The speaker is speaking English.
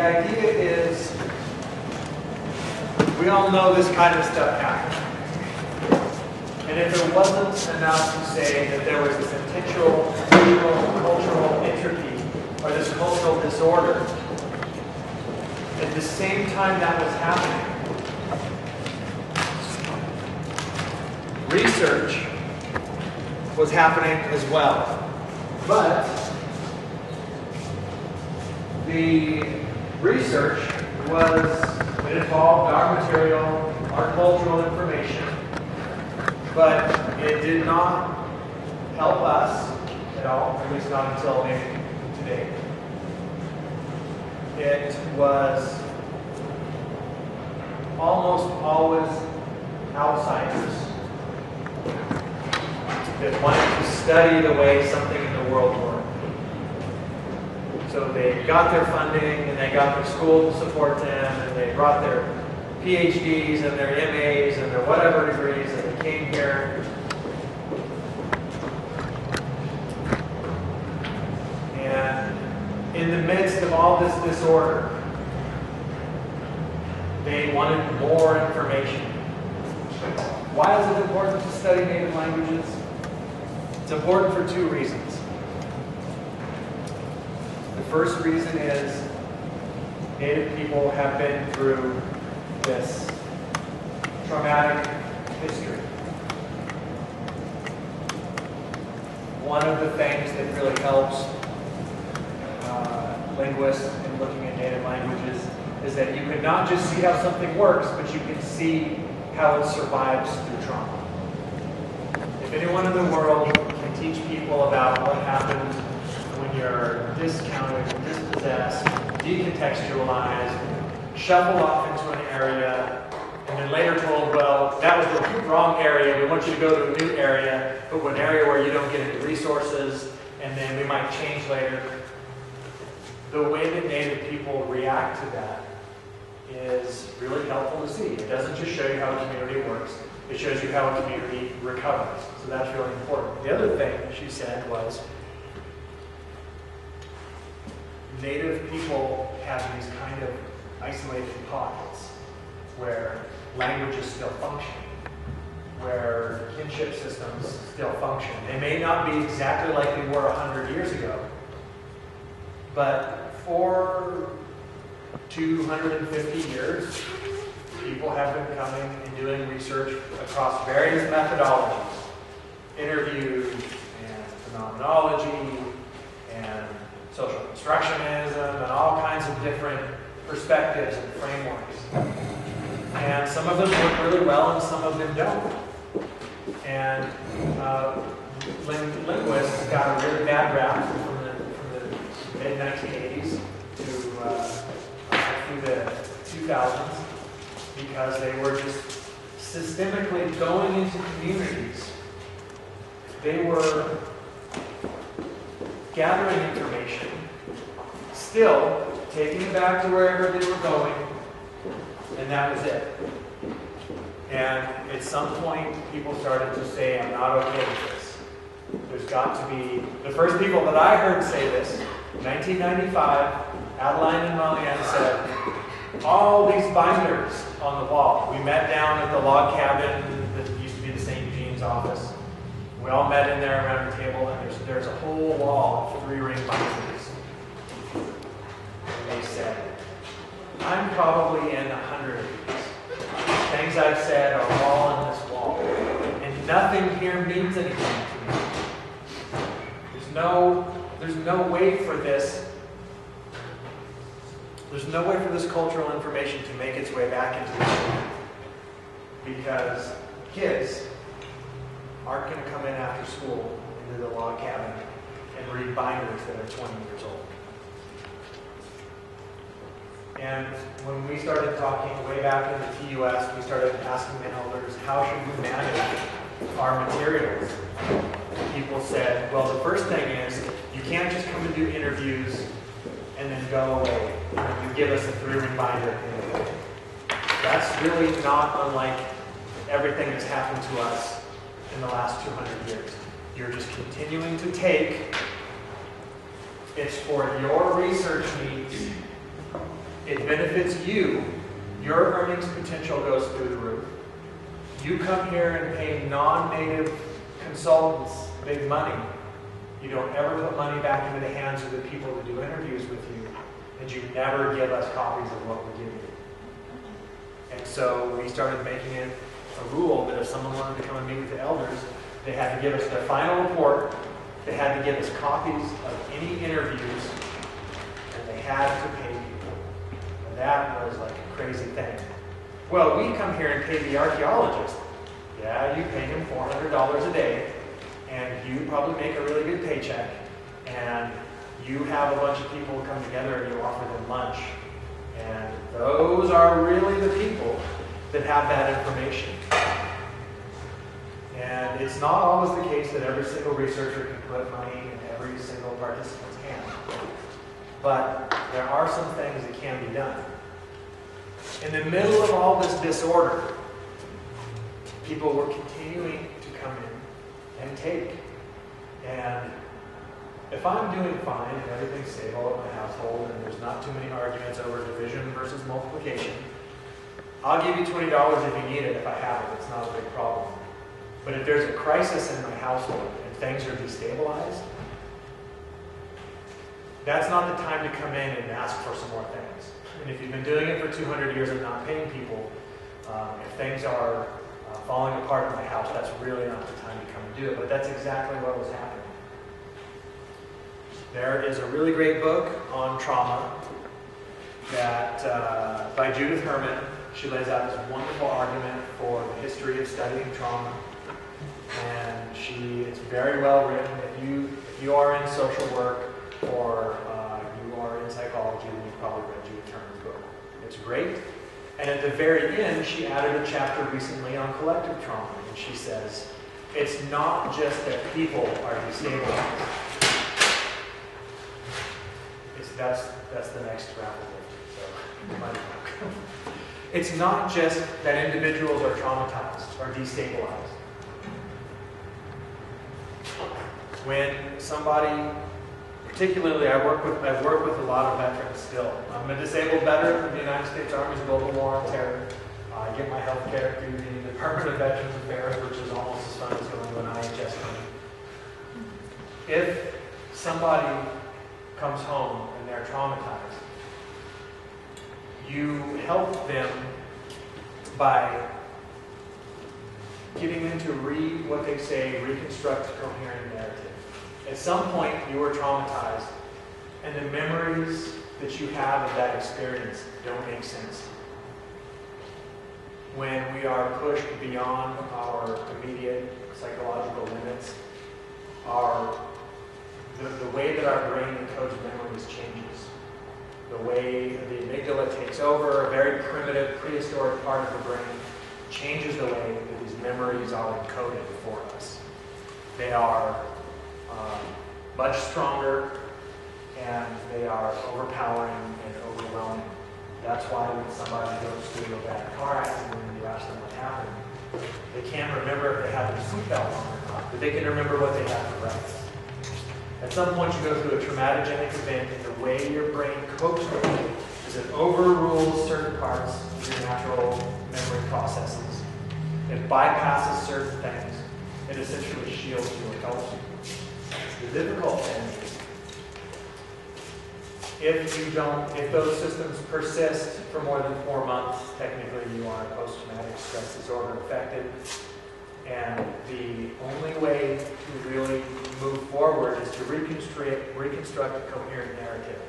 the idea is, we all know this kind of stuff happens. And if there wasn't enough to say that there was this intentional cultural entropy, or this cultural disorder, at the same time that was happening, research was happening as well. But the research it involved our material, our cultural information, but it did not help us at all, at least not until maybe today. It was almost always outsiders that wanted to study the way something in the world worked. So they got their funding and they got their school to support them and they brought their PhDs and their MAs and their whatever degrees and they came here. And in the midst of all this disorder, they wanted more information. Why is it important to study native languages? It's important for two reasons. The first reason is Native people have been through this traumatic history. One of the things that really helps linguists in looking at native languages is that you can not just see how something works, but you can see how it survives through trauma. If anyone in the world can teach people about what happens when you're discounted, dispossessed, decontextualized, shuffled off into an area, and then later told, well, that was the wrong area, we want you to go to a new area, but an area where you don't get any resources, and then we might change later. The way that Native people react to that is really helpful to see. It doesn't just show you how a community works, it shows you how a community recovers. So that's really important. The other thing she said was, Native people have these kind of isolated pockets where languages still function, where kinship systems still function. They may not be exactly like they were 100 years ago, but for 250 years, people have been coming and doing research across various methodologies, interviews and phenomenology and social constructionism and all kinds of different perspectives and frameworks. And some of them work really well and some of them don't. And linguists got a really bad rap from the mid-1980s to through the 2000s because they were just systemically going into communities. They were gathering information, still taking it back to wherever they were going, and that was it. And at some point, people started to say, I'm not okay with this. There's got to be, the first people that I heard say this, 1995, Adeline and Malian said, all these binders on the wall. We met down at the log cabin that used to be the St. Eugene's office. We all met in there around a table, and there's a whole wall of 3-ring binders. And they said, I'm probably in 100 of these. Things I've said are all in this wall. And nothing here means anything to me. There's no way for this. There's no way for this cultural information to make its way back into the community. Because kids aren't going to come in after school into the log cabin and read binders that are 20 years old. And when we started talking way back in the TUS, we started asking the elders, how should we manage our materials? And people said, well, the first thing is, you can't just come and do interviews and then go away and give us a 3-ring binder at the end of the day. That's really not unlike everything that's happened to us in the last 200 years. You're just continuing to take, it's for your research needs, It benefits you. Your earnings potential goes through the roof. You come here and pay non-native consultants big money. You don't ever put money back into the hands of the people that do interviews with you, and you never give us copies of what we give you. And so we started making it a rule that if someone wanted to come and meet with the elders, they had to give us their final report, they had to give us copies of any interviews, and they had to pay people. And that was like a crazy thing. Well, we come here and pay the archaeologist. Yeah, you pay him $400 a day, and you probably make a really good paycheck, and you have a bunch of people come together and you offer them lunch. And those are really the people that have that information. And it's not always the case that every single researcher can put money in every single participant's hand. But there are some things that can be done. In the middle of all this disorder, people were continuing to come in and take. And if I'm doing fine and everything's stable at my household and there's not too many arguments over division versus multiplication, I'll give you $20 if you need it if I have it. It's not a big problem. But if there's a crisis in my household and things are destabilized, that's not the time to come in and ask for some more things. And if you've been doing it for 200 years and not paying people, if things are falling apart in my house, that's really not the time to come and do it. But that's exactly what was happening. There is a really great book on trauma that by Judith Herman. She lays out this wonderful argument for the history of studying trauma. And it's very well written. If you are in social work or you are in psychology, then you've probably read Judith Herman's book. It's great. And at the very end, she added a chapter recently on collective trauma. And she says, it's not just that people are destabilized. That's the next grapple lift. So, it's not just that individuals are traumatized or destabilized. When somebody, particularly I work with a lot of veterans still. I'm a disabled veteran from the United States Army's Global War on Terror. I get my health care through the Department of Veterans Affairs, which is almost as fun as going to an IHS clinic. If somebody comes home and they're traumatized, you help them by getting them to read what they say, reconstruct a coherent narrative. At some point, you were traumatized, and the memories that you have of that experience don't make sense. When we are pushed beyond our immediate psychological limits, the way that our brain encodes memories changes. The way the amygdala takes over, a very primitive, prehistoric part of the brain, changes the way that these memories are encoded for us. They are much stronger, and they are overpowering and overwhelming. That's why when somebody goes through a bad car accident and you ask them what happened, they can't remember if they had their seatbelt on or not, but they can remember what they had for breakfast. At some point you go through a traumatogenic event, and the way your brain copes with it is it overrules certain parts of your natural memory processes. It bypasses certain things. It essentially shields you or helps you. The difficult thing is, if those systems persist for more than 4 months, technically you are post-traumatic stress disorder affected. And the only way to really move forward is to reconstruct a coherent narrative.